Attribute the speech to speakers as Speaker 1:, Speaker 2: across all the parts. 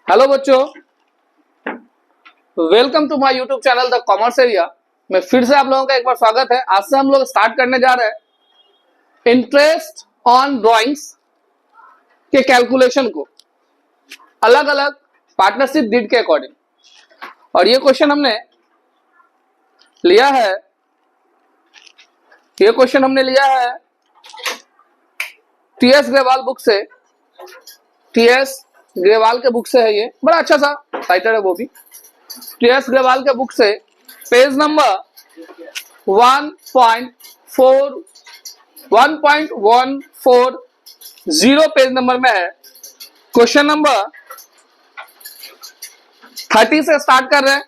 Speaker 1: Hello बच्चों, welcome to my YouTube channel the Commerce Area में फिर से आप लोगों का एक बार स्वागत है। आज से हम लोग स्टार्ट करने जा रहे हैं इंटरेस्ट ऑन ड्राइंग्स के कैलकुलेशन को अलग अलग पार्टनरशिप डीड के अकॉर्डिंग। और ये क्वेश्चन हमने लिया है टीएस ग्रेवाल बुक से, टीएस ग्रेवाल के बुक से है। ये बड़ा अच्छा सा टाइटल है, वो भी टीएस ग्रेवाल के बुक से पेज नंबर 1.140 पेज नंबर में है। क्वेश्चन नंबर 30 से स्टार्ट कर रहे हैं।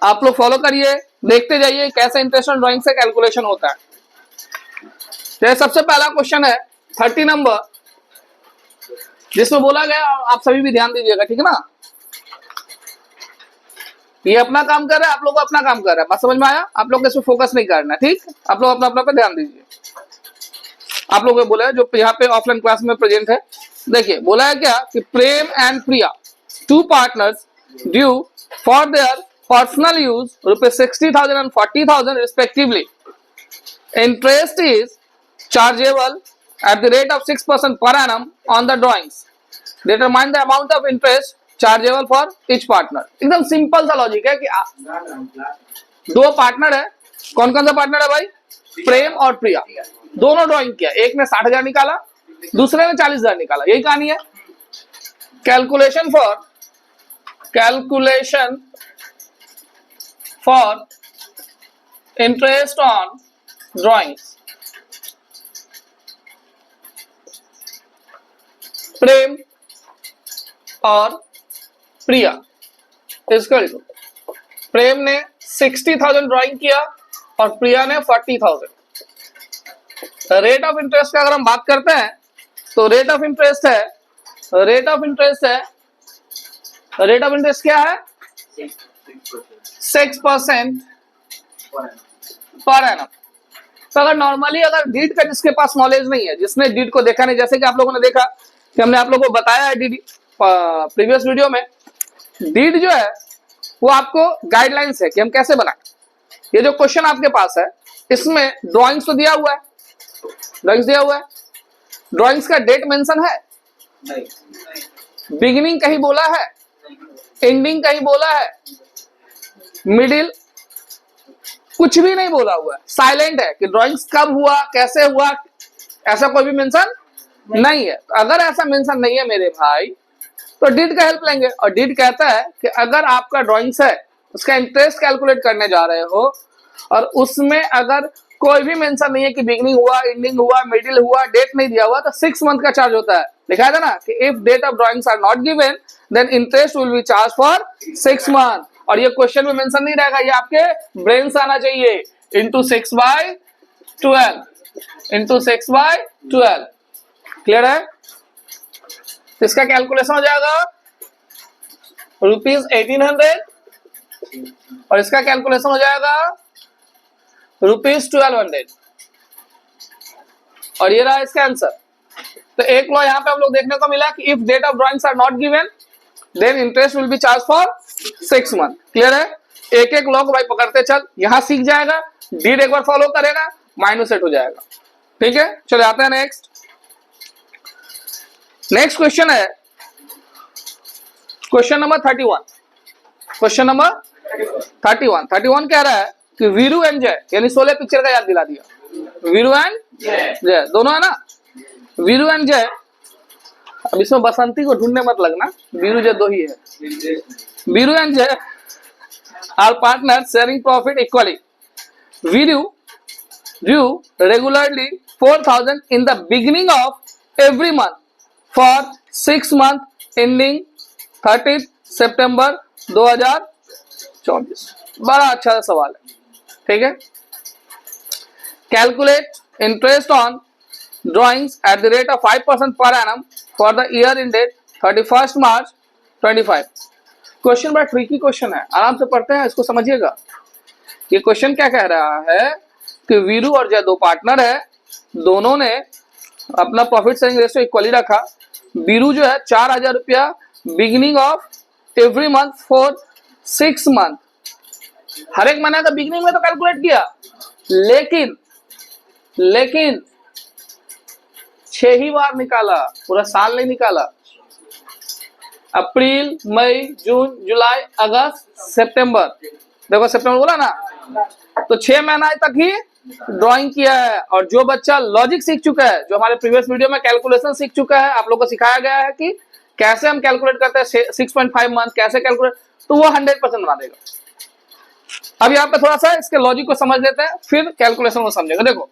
Speaker 1: आप लोग फॉलो करिए, देखते जाइए कैसे इंटरेस्ट ऑन ड्राइंग से कैलकुलेशन होता है। तो सबसे पहला क्वेश्चन है 30 नंबर, जिसमें बोला गया, आप सभी भी ध्यान दीजिएगा, ठीक है ना। ये अपना काम कर रहा है, आप लोग को अपना काम कर रहा है, बात समझ में आया। आप लोग इसमें फोकस नहीं करना, ठीक। आप लोग अपना अपना पे ध्यान दीजिए। आप लोगों को बोला है जो यहाँ पे ऑफलाइन क्लास में प्रेजेंट है, देखिए बोला है क्या कि Prem and Priya, two partners, drew for their personal use ₹60,000 and ₹40,000 respectively. Interest is chargeable at the rate of 6% per annum on the drawings. Determine the amount of interest chargeable for each partner. एकदम simple सा logic है कि दो partner है। कौन कौन सा partner है भाई? प्रेम और प्रिया। दोनों ड्राइंग किया, एक ने 60,000 निकाला, दूसरे ने 40,000 निकाला। यही कहानी है। Calculation for interest on drawings. Prem और प्रिया इक्वल टू, प्रेम ने 60,000 ड्राइंग किया और प्रिया ने 40,000। रेट ऑफ इंटरेस्ट का अगर हम बात करते हैं तो रेट ऑफ इंटरेस्ट क्या है? 6% पर एनम। तो अगर नॉर्मली अगर डीड का जिसके पास नॉलेज नहीं है, जिसने डीड को देखा नहीं, जैसे कि आप लोगों ने देखा कि हमने आप लोगों को बताया है डीड प्रीवियस वीडियो में, डीड जो है वो आपको गाइडलाइंस है कि हम कैसे बनाएं। ये जो क्वेश्चन आपके पास है इसमें ड्राइंग्स तो दिया हुआ है, ड्राइंग्स का डेट मेंशन है नहीं, बिगिनिंग कहीं बोला है, एंडिंग कहीं बोला है, मिडिल कुछ भी नहीं बोला हुआ है, साइलेंट है कि ड्राइंग्स कब हुआ, कैसे हुआ, ऐसा कोई भी मेंशन नहीं है। तो अगर ऐसा मेंशन नहीं है मेरे भाई, तो डीड का हेल्प लेंगे। और डीड कहता है कि अगर आपका ड्राइंग्स है, उसका इंटरेस्ट कैलकुलेट करने जा रहे हो और उसमें अगर कोई भी मेंशन नहीं है कि बिगिनिंग हुआ, एंडिंग हुआ, मिडिल हुआ, डेट नहीं दिया हुआ, तो 6 मंथ का चार्ज होता है। लिखा था ना कि if date of drawings are not given then interest will be charge for 6 month. और ये क्वेश्चन में मेंशन नहीं रहेगा, ये आपके ब्रेन से आना चाहिए। इंटू 6/12 क्लियर है? इसका कैलकुलेशन हो जाएगा ₹1800 और इसका कैलकुलेशन हो जाएगा ₹1200 और ये रहा इसका आंसर। तो एक लॉ यहाँ पे हम लोग देखने को मिला कि if date of drawings are not given then interest will be charge for 6 month. Clear है? एक एक लॉ को भाई पकड़ते चल, यहां सीख जाएगा, डीड एक बार फॉलो करेगा, माइनस सेट हो जाएगा। ठीक है, चलो आते हैं नेक्स्ट क्वेश्चन है क्वेश्चन नंबर 31। क्वेश्चन नंबर 31 कह रहा है कि वीरू एंड जय, यानी 16 पिक्चर का याद दिला दिया। वीरू एंड जय दोनों है ना। वीरू एंड जय, अब इसमें बसंती को ढूंढने मत लगना, वीरू जय दो ही है। Veeru and Jai are partner sharing profit equally. Veeru drew regularly 4,000 in the beginning of every month for 6 month ending 30 सितंबर 2024। बड़ा अच्छा सवाल है, ठीक है। Calculate interest on drawings at the rate of 5% per annum for the year ended 31 March 25। Question बड़ा tricky question है, आराम से पढ़ते हैं, इसको समझिएगा। ये क्वेश्चन क्या कह रहा है कि वीरू और जय दो पार्टनर है, दोनों ने अपना प्रॉफिट शेयरिंग रेशियो इक्वली रखा, बीरू जो है 4,000 रुपया beginning of every month for 6 month, हर एक महीने का बिगिनिंग में तो कैलकुलेट किया, लेकिन 6 ही बार निकाला, पूरा साल नहीं निकाला। अप्रैल, मई, जून, जुलाई, अगस्त, सितंबर, देखो सितंबर बोला ना, तो 6 महीना तक ही ड्राइंग किया है। और जो बच्चा लॉजिक सीख चुका है, जो हमारे प्रीवियस वीडियो में कैलकुलेशन सीख चुका है, आप लोगों को सिखाया गया है कि कैसे हम कैलकुलेट करते हैं 6.5 मंथ, कैसे कैलकुलेट, तो वो 100% बना देगा। अब यहाँ पे थोड़ा सा इसके लॉजिक को समझ लेते हैं, फिर कैलकुलेशन को समझेगा। देखो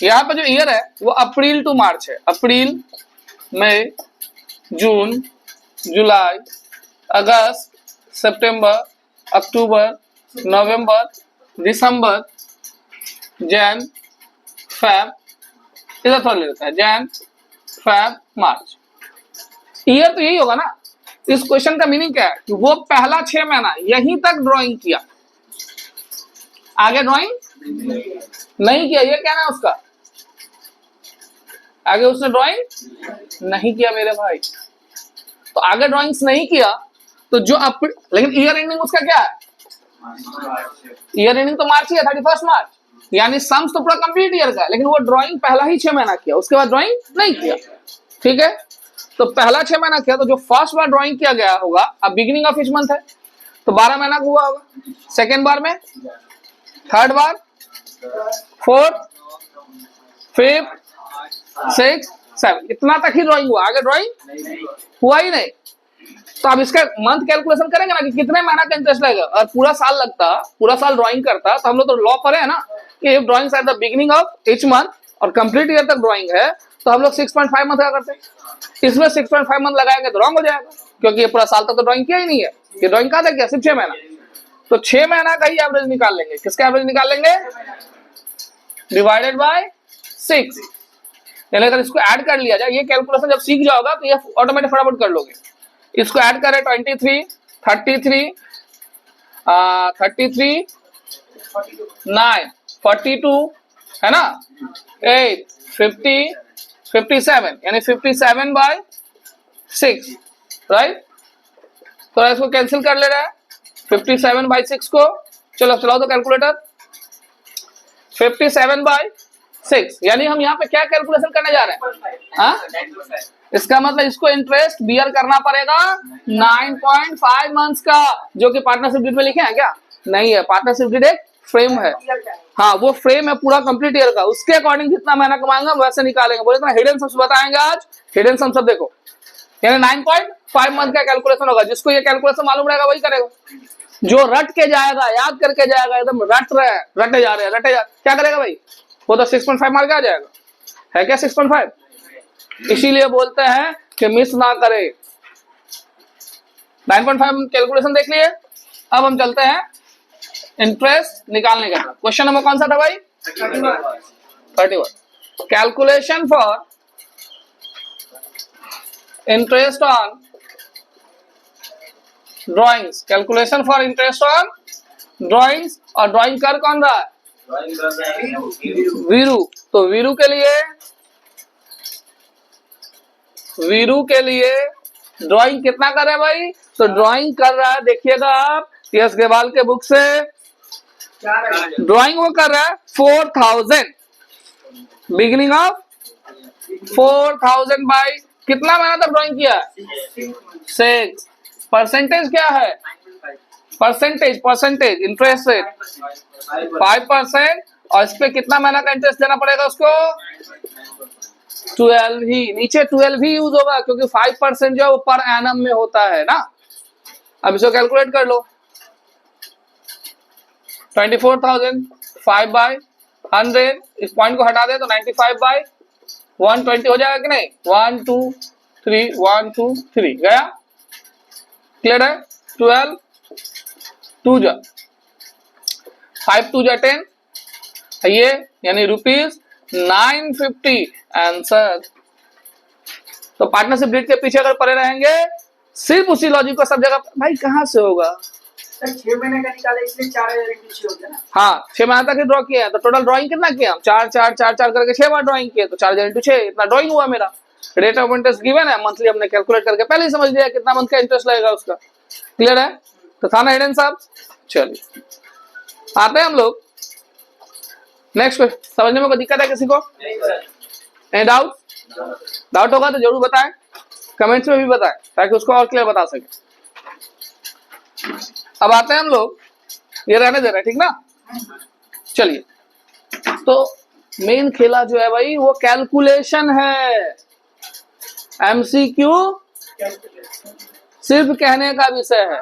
Speaker 1: यहाँ पे जो ईयर है वो अप्रैल टू मार्च है, अप्रैल, मई, जून, जुलाई, अगस्त, सितंबर, अक्टूबर, नवंबर, दिसंबर, जैन, फेब, इधर थोड़ा ले लेते हैं, जैन, फेब, मार्च। ईयर तो यही होगा ना। इस क्वेश्चन का मीनिंग क्या है कि वो पहला 6 महीना यहीं तक ड्राइंग किया, आगे ड्राइंग नहीं किया, ये कहना है उसका, आगे उसने ड्राइंग नहीं किया मेरे भाई। तो आगे ड्राइंग्स नहीं किया तो जो लेकिन ईयर एंडिंग उसका क्या है, ईयर एंडिंग तो मार्च ही है, 31 मार्च, यानी सम्स तो पूरा कंप्लीट ईयर का है, लेकिन वो ड्राइंग पहला ही 6 महीना किया, उसके बाद ड्राइंग नहीं किया। ठीक है, तो पहला 6 महीना किया, तो जो फर्स्ट बार ड्राइंग किया गया होगा, अब बिगिनिंग ऑफ इच मंथ है तो 12 महीना हुआ होगा, सेकेंड बार में, थर्ड बार, फोर्थ, फिफ्थ, सिक्स, सेवन, इतना तक ही ड्राइंग हुआ, आगे ड्राइंग हुआ ही नहीं। तो अब इसका मंथ कैलकुलेशन करेंगे ना कि कितने महीना का इंटरेस्ट लगेगा, और पूरा साल लगता, पूरा साल ड्राइंग करता, तो हम लोग तो लॉ पढ़े है ना कि if drawings at the beginning of each month और कंप्लीट ईयर तक ड्राइंग है, तो हम लोग 6.5 मंथ का करते हैं। इसमें 6.5 मंथ लगाएंगे तो रॉन्ग हो जाएगा, क्योंकि ये पूरा साल तक तो ड्राइंग किया ही नहीं है, ये ड्राइंग कहा था क्या, सिर्फ 6 महीना। तो 6 महीना का ही एवरेज निकाल लेंगे। किसका एवरेज निकाल लेंगे, डिवाइडेड बाय 6। यानी अगर इसको ऐड कर लिया जाए, ये कैलकुलेशन जब सीख जाओगा तो ये ऑटोमेटिक फटाफट कर लोगे। इसको ऐड करें 23, 33, 33, 9, 42 है ना, 8, 50, 57, यानी 57 बाय 6, राइट। तो इसको कैंसिल कर ले रहा है 57 बाय 6 को, चलो चलाओ तो कैलकुलेटर, 57 बाय 6, यानी हम यहाँ पे क्या कैलकुलेशन करने जा रहे हैं, हाँ, इसका मतलब इसको इंटरेस्ट बियर करना पड़ेगा 9.5 मंथ्स का, जो कि पार्टनरशिप डीड में लिखे हैं क्या, नहीं है, पार्टनरशिप डीड एक फ्रेम है, हाँ वो फ्रेम है पूरा कंप्लीट ईयर का, उसके अकॉर्डिंग जितना महीना कमाएंगे वैसे निकालेंगे। बोले तो हिडन सम्स बताएंगे आज, हिडन सम्स सब देखो, यानी 9.5 मंथ का कैलकुलेशन होगा। जिसको ये कैलकुलेशन मालूम रहेगा वही करेगा, जो रट के जाएगा, याद करके जाएगा, एकदम रटे जा रहे हैं, क्या करेगा भाई, वो तो 6.5 मार के आ जाएगा, है क्या 6.5। इसीलिए बोलते हैं कि मिस ना करे। 9.5 कैलकुलेशन देख लिए, अब हम चलते हैं इंटरेस्ट निकालने का। क्वेश्चन नंबर कौन सा था भाई, 31। Calculation for interest on drawings, calculation for interest on drawings, और ड्राइंग कर कौन रहा है, वीरू। तो वीरू के लिए ड्राइंग कितना कर रहा है भाई, तो ड्राइंग कर रहा है, देखिएगा आप यस गेवाल के बुक से, ड्राइंग वो कर रहा है 4000, बिगिनिंग ऑफ 4000 बाई कितना महीना तक ड्राइंग किया, 6। परसेंटेज क्या है, परसेंटेज इंटरेस्ट रेट 5%, और इस पे कितना महीना का इंटरेस्ट देना पड़ेगा उसको, 12 ही, नीचे 12 ही यूज होगा, क्योंकि 5% जो है वो पर एनम में होता है ना। अब इसको कैलकुलेट कर लो, 24,000 5 बाय 100, इस पॉइंट को हटा दे तो 95 बाय 120 हो जाएगा कि नहीं, 1 2 3 1 2 3 गया, क्लियर है। 12 2 जा 5 2 जा 10, ये यानी ₹950 आंसर। तो पार्टनरशिप डीड के पीछे अगर पड़े रहेंगे, सिर्फ उसी लॉजिक को सब जगह, भाई कहां से होगा,
Speaker 2: 6 महीने का निकाला इसलिए 4000 पीछे हो गया ना।
Speaker 1: हाँ 6 महीने तक ड्रॉ किया है, तो टोटल ड्राइंग कितना किया हम, 4 4 4 4 करके 6 बार ड्राइंग किए, तो 4000 × 6 इतना ड्राइंग हुआ मेरा। रेट ऑफ इंटरेस्ट गिवन है, मंथली हमने कैलकुलेट करके पहले ही समझ लिया कितना मंथ का इंटरेस्ट लगेगा उसका। क्लियर है? तो था ना हिडन साहब? चलिए आते हैं हम लोग नेक्स्ट क्वेश्चन। समझने में कोई दिक्कत है किसी को? Any doubt? डाउट होगा तो जरूर बताएं, कमेंट्स में भी बताएं ताकि उसको और क्लियर बता सके। अब आते हैं हम लोग, ये रहने दे रहे ठीक ना। चलिए तो मेन खेला जो है भाई वो कैलकुलेशन है। एमसीक्यू सिर्फ कहने का विषय है,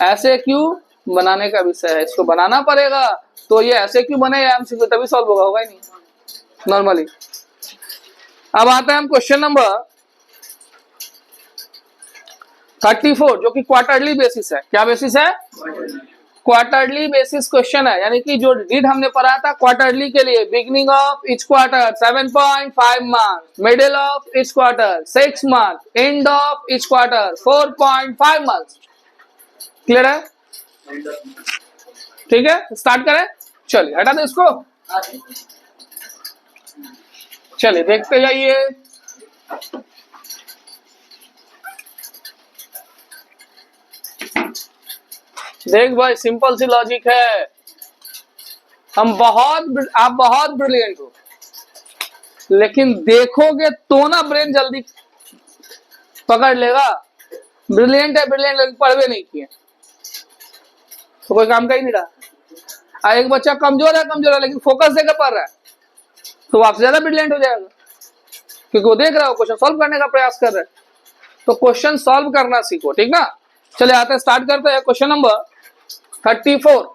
Speaker 1: ऐसे क्यों बनाने का विषय है। इसको बनाना पड़ेगा, तो ये ऐसे क्यों बने या एमसीक्यू तभी सॉल्व होगा, होगा ही नहीं नॉर्मली। अब आते हैं हम क्वेश्चन नंबर 34 जो कि क्वार्टरली बेसिस है। क्या बेसिस है? क्वार्टरली बेसिस क्वेश्चन है, यानी कि जो डीड हमने पढ़ा था क्वार्टरली के लिए, beginning of each quarter 7.5 month, middle of each quarter 6 month, end of each quarter 4.5 month. Clear है? ठीक है, स्टार्ट करें। चलिए हटा दो इसको, चलिए देखते जाइए। देख भाई सिंपल सी लॉजिक है, आप बहुत ब्रिलियंट हो, लेकिन देखोगे तो ना ब्रेन जल्दी पकड़ लेगा। ब्रिलियंट है लेकिन पढ़वे नहीं किए तो कोई काम का ही नहीं रहा। एक बच्चा कमजोर है लेकिन फोकस देकर पढ़ रहा है तो आपसे ज्यादा ब्रिलियंट हो जाएगा, क्योंकि वो देख रहा है, क्वेश्चन सॉल्व करने का प्रयास कर रहा है। तो क्वेश्चन सॉल्व करना सीखो, ठीक ना। चले आते हैं, स्टार्ट करते हैं क्वेश्चन नंबर 34।